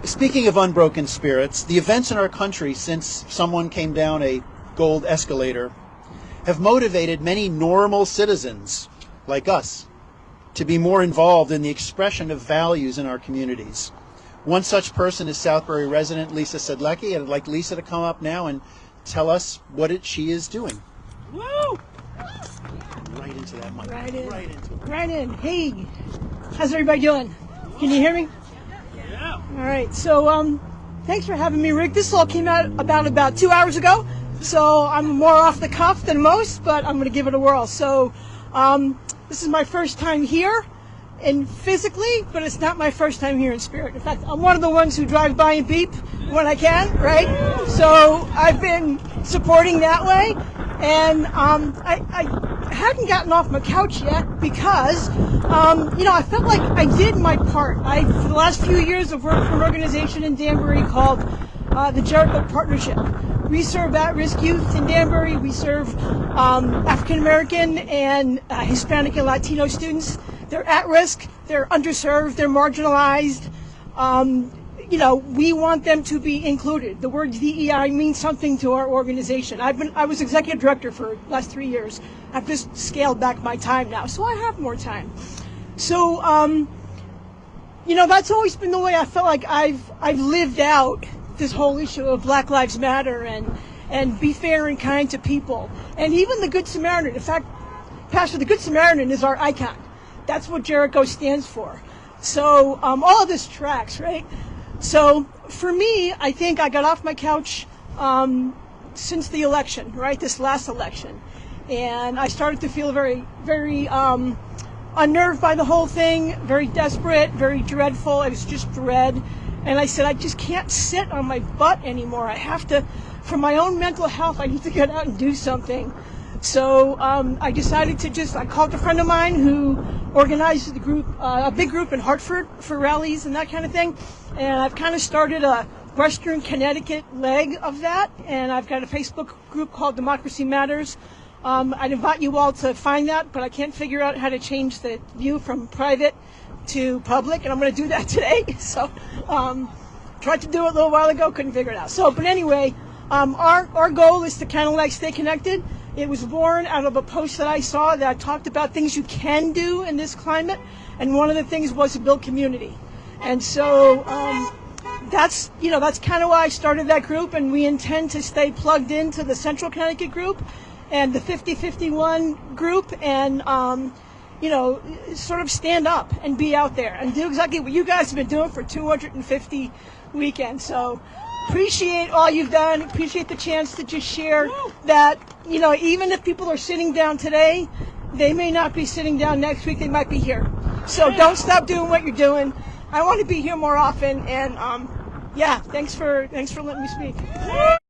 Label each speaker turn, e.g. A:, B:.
A: Speaking of unbroken spirits, the events in our country since someone came down a gold escalator have motivated many normal citizens like us to be more involved in the expression of values in our communities. One such person is Southbury resident Lisa Siedlecki, and I'd like Lisa to come up now and tell us what she is doing.
B: Woo!
A: Right into that mic.
B: Right in.
A: Right into it.
B: Right in. Hey, how's everybody doing? Can you hear me?
A: Yeah.
B: All right. So, thanks for having me, Rick. This all came out about 2 hours ago, so I'm more off the cuff than most, but I'm going to give it a whirl. So, this is my first time here, and physically, but it's not my first time here in spirit. In fact, I'm one of the ones who drive by and beep when I can, right? So I've been supporting that way, and I hadn't gotten off my couch yet because, I felt like I did my part. For the last few years, I've worked for an organization in Danbury called the Jericho Partnership. We serve at-risk youth in Danbury. We serve African American and Hispanic and Latino students. They're at risk. They're underserved. They're marginalized. We want them to be included. The word DEI means something to our organization. I was executive director for the last 3 years. I've just scaled back my time now, so I have more time. So, that's always been the way I felt like I've lived out this whole issue of Black Lives Matter and be fair and kind to people. And even the Good Samaritan. In fact, Pastor, the Good Samaritan is our icon. That's what Jericho stands for. So all of this tracks, right? So for me, I think I got off my couch since the election, right? This last election. And I started to feel very, very unnerved by the whole thing, very desperate, very dreadful. It was just dread. And I said, I just can't sit on my butt anymore. I have to, for my own mental health, I need to get out and do something. So I decided to I called a friend of mine who organizes the group, a big group in Hartford for rallies and that kind of thing. And I've kind of started a Western Connecticut leg of that. And I've got a Facebook group called Democracy Matters. I'd invite you all to find that, but I can't figure out how to change the view from private to public, and I'm going to do that today. So, tried to do it a little while ago, couldn't figure it out. So, but anyway, our goal is to kind of like stay connected. It was born out of a post that I saw that talked about things you can do in this climate, and one of the things was to build community. And so that's kind of why I started that group, and we intend to stay plugged into the Central Connecticut group and the 5051 group, and sort of stand up and be out there and do exactly what you guys have been doing for 250 weekends. So appreciate all you've done. Appreciate the chance to just share that, even if people are sitting down today, they may not be sitting down next week. They might be here. So don't stop doing what you're doing. I want to be here more often. And thanks for letting me speak.